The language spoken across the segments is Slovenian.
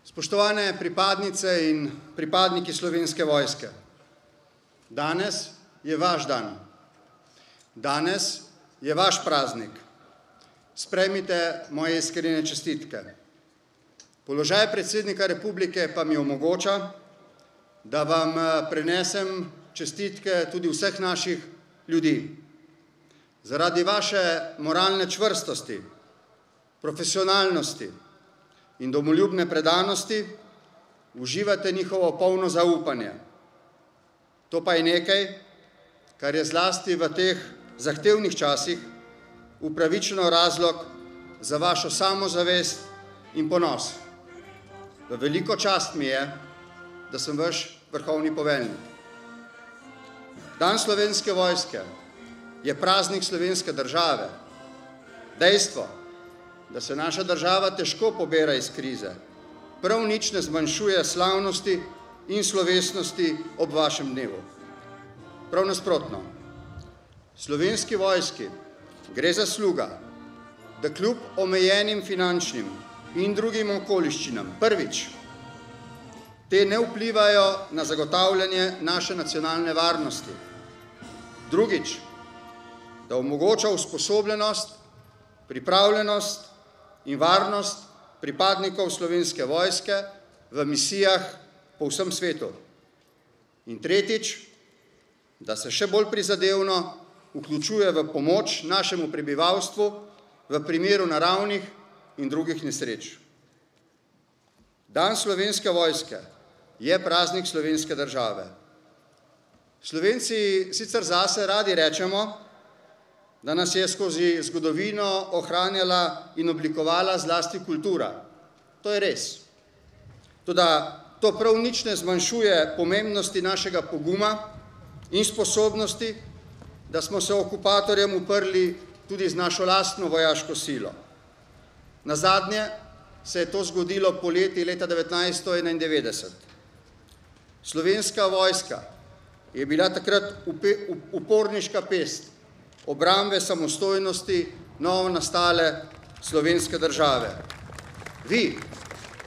Spoštovane pripadnice in pripadniki Slovenske vojske, danes je vaš dan. Danes je vaš praznik. Sprejmite moje iskrene čestitke. Položaj predsednika republike pa mi omogoča, da vam prenesem čestitke tudi vseh naših ljudi. Zaradi vaše moralne čvrstosti, profesionalnosti in domoljubne predanosti uživate njihovo polno zaupanje. To pa je nekaj, kar je zlasti v teh zahtevnih časih upravičeno razlog za vašo samozavest in ponos. V veliko čast mi je, da sem vaš vrhovni poveljnik. Dan Slovenske vojske je praznik slovenske države. Dejstvo, da se naša država težko pobira iz krize, prav nič ne zmanjšuje slavnosti in slovesnosti ob vašem dnevu. Prav nasprotno, Slovenski vojski gre zasluga, da kljub omejenim finančnim in drugim okoliščinam prvič, te ne vplivajo na zagotavljanje naše nacionalne varnosti. Drugič, da omogoča usposobljenost, pripravljenost in varnost pripadnikov Slovenske vojske v misijah po vsem svetu. In tretjič, da se še bolj prizadevno vključuje v pomoč našemu prebivalstvu v primeru naravnih in drugih nesreč. Dan Slovenske vojske je praznik slovenske države. Slovenci sicer zase radi rečemo, da nas je skozi zgodovino ohranjala in oblikovala zlasti kultura. To je res. Toda to prav nič ne zmanjšuje pomembnosti našega poguma in sposobnosti, da smo se okupatorjem uprli tudi z našo lastno vojaško silo. Nazadnje se je to zgodilo poleti leta 1991. Slovenska vojska je bila takrat uporniška pest obrambe samostojnosti novo nastale slovenske države. Vi,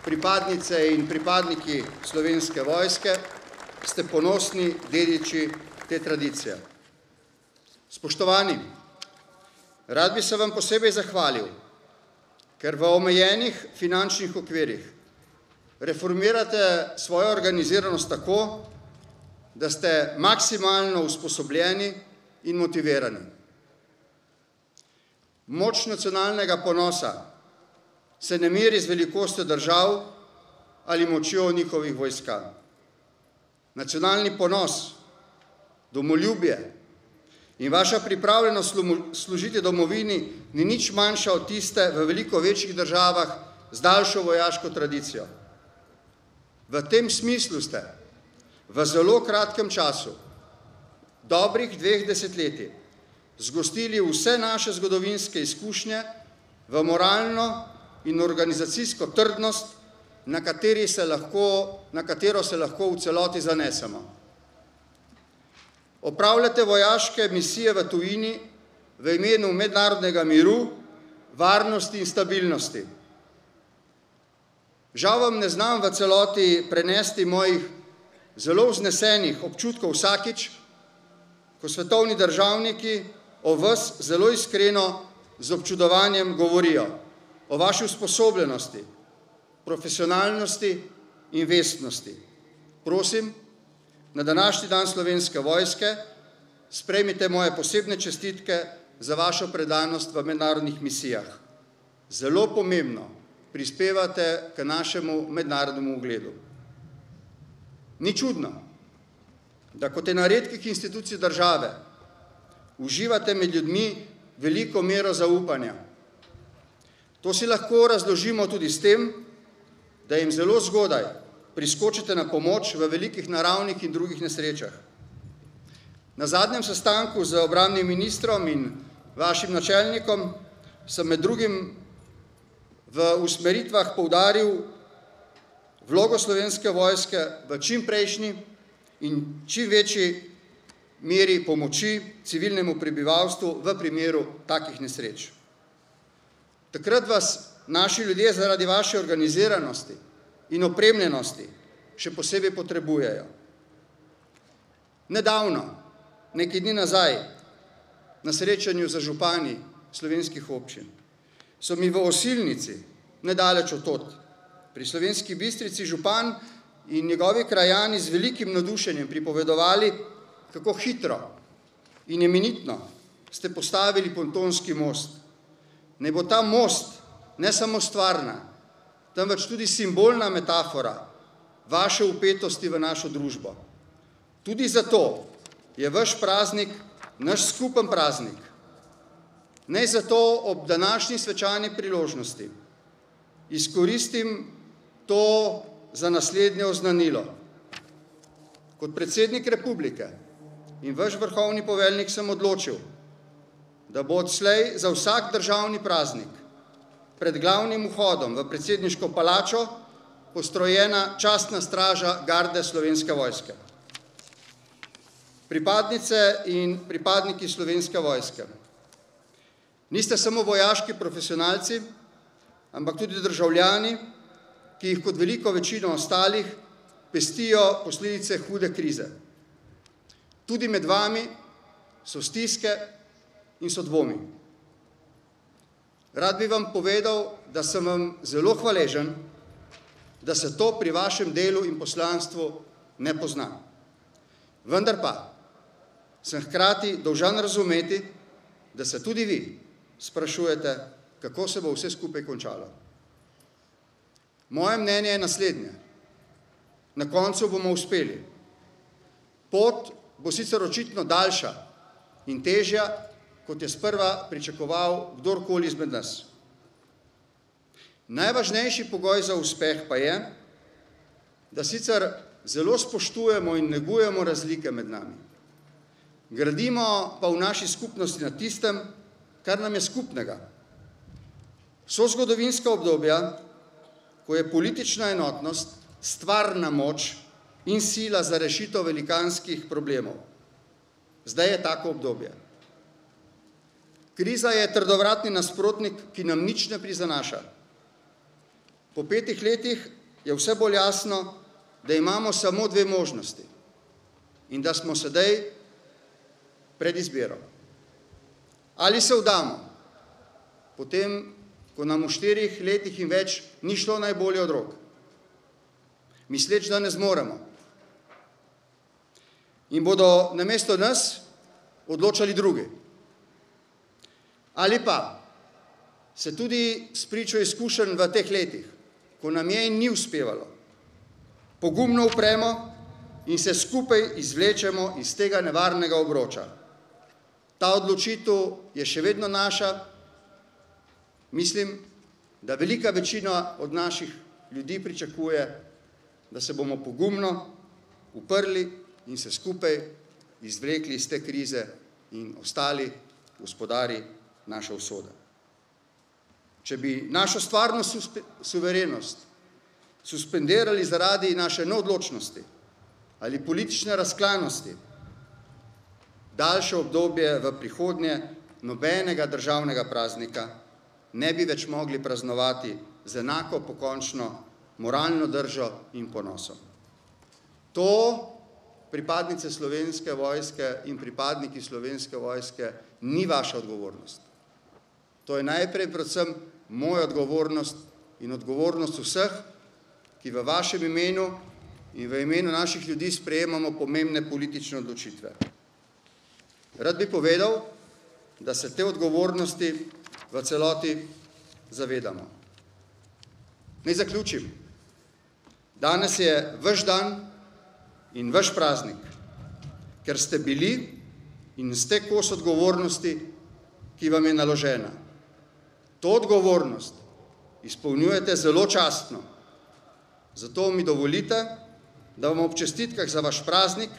pripadnice in pripadniki Slovenske vojske, ste ponosni dediči te tradicije. Spoštovani, rad bi se vam posebej zahvalil, ker v omejenih finančnih okvirih reformirate svojo organiziranost tako, da ste maksimalno usposobljeni in motivirani. Moč nacionalnega ponosa se ne meri z velikostjo držav ali močjo njihovih vojska. Nacionalni ponos, domoljubje in vaša pripravljenost služiti domovini ni nič manjša od tiste v veliko večjih državah z daljšo vojaško tradicijo. V tem smislu ste v zelo kratkem času, dobrih 2 desetletij, zgostili vse naše zgodovinske izkušnje v moralno in organizacijsko trdnost, na katero se lahko v celoti zanesemo. Opravljate vojaške misije v tujini v imenu mednarodnega miru, varnosti in stabilnosti. Žal vam ne znam v celoti prenesti mojih zelo vznesenih občutkov vsakič, ko svetovni državniki o vas zelo iskreno z občudovanjem govorijo o vaši usposobljenosti, profesionalnosti in vestnosti. Prosim, na današnji dan Slovenske vojske sprejmite moje posebne čestitke za vašo predanost v mednarodnih misijah. Zelo pomembno prispevate k našemu mednarodnemu ugledu. Ni čudno, da kot ena redkih institucij države uživate med ljudmi veliko mero zaupanja. To si lahko razložimo tudi s tem, da jim zelo zgodaj priskočite na pomoč v velikih naravnih in drugih nesrečah. Na zadnjem sestanku z obrambnim ministrom in vašim načelnikom sem med drugim v usmeritvah poudaril vlogo Slovenske vojske v čim prejšnji in čim večji meri pomoči civilnemu prebivalstvu v primeru takih nesreč. Takrat vas naši ljudje zaradi vaše organiziranosti in opremljenosti še posebej potrebujejo. Nedavno, nekaj dni nazaj, na srečanju za župani slovenskih občin, so mi v Osilnici, nedaleč od tod, pri Slovenski Bistrici župan in njegovi krajani z velikim navdušenjem pripovedovali, kako hitro in imenitno ste postavili pontonski most. Naj bo ta most ne samo stvarna, temveč tudi simbolna metafora vaše vpetosti v našo družbo. Tudi zato je vaš praznik naš skupen praznik. Naj zato ob današnji svečani priložnosti izkoristim to za naslednje oznanilo. Kot predsednik republike in vaš vrhovni poveljnik sem odločil, da bo odslej za vsak državni praznik pred glavnim vhodom v predsedniško palačo postrojena častna straža garde Slovenske vojske. Pripadnice in pripadniki Slovenske vojske, niste samo vojaški profesionalci, ampak tudi državljani, ki jih kot veliko večino ostalih pestijo posledice hude krize. Tudi med vami so stiske in so dvomi. Rad bi vam povedal, da sem vam zelo hvaležen, da se to pri vašem delu in poslanstvu ne pozna. Vendar pa sem hkrati dolžan razumeti, da se tudi vi sprašujete, kako se bo vse skupaj končalo. Moje mnenje je naslednje. Na koncu bomo uspeli. Pot bo sicer očitno daljša in težja, kot je sprva pričakoval kdorkoli izmed nas. Najvažnejši pogoj za uspeh pa je, da sicer zelo spoštujemo in negujemo razlike med nami. Gradimo pa v naši skupnosti na tistem, kar nam je skupnega. So zgodovinska obdobja, ko je politična enotnost, stvarna moč in sila za rešitev velikanskih problemov. Zdaj je tako obdobje. Kriza je trdovratni nasprotnik, ki nam nič ne prizanaša. Po 5 letih je vse bolj jasno, da imamo samo 2 možnosti in da smo sedaj pred izbiro. Ali se vdamo, potem, ko nam v 4 letih in več ni šlo najbolje od rok, misleč, da ne zmoremo. In bodo namesto nas odločali drugi. Ali pa se tudi spričo izkušenj v teh letih, ko nam je in ni uspevalo, pogumno upremo in se skupaj izvlečemo iz tega nevarnega obroča. Ta odločitev je še vedno naša. Mislim, da velika večina od naših ljudi pričakuje, da se bomo pogumno uprli in se skupaj izvlekli iz te krize in ostali gospodari naše usode. Če bi našo stvarno suverenost suspendirali zaradi naše neodločnosti ali politične razklanosti, daljše obdobje v prihodnje nobenega državnega praznika ne bi več mogli praznovati z enako pokončno moralno držo in ponosom. To pripadnice Slovenske vojske in pripadniki Slovenske vojske ni vaša odgovornost. To je najprej predvsem moja odgovornost in odgovornost vseh, ki v vašem imenu in v imenu naših ljudi sprejemamo pomembne politične odločitve. Rad bi povedal, da se te odgovornosti v celoti zavedamo. Naj zaključim. Danes je vaš dan in vaš praznik, ker ste bili in ste kos odgovornosti, ki vam je naložena. To odgovornost izpolnjujete zelo častno. Zato mi dovolite, da vam ob čestitkah za vaš praznik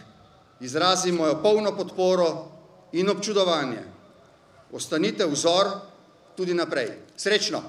izrazim mojo polno podporo in občudovanje. Ostanite vzor tudi naprej. Srečno!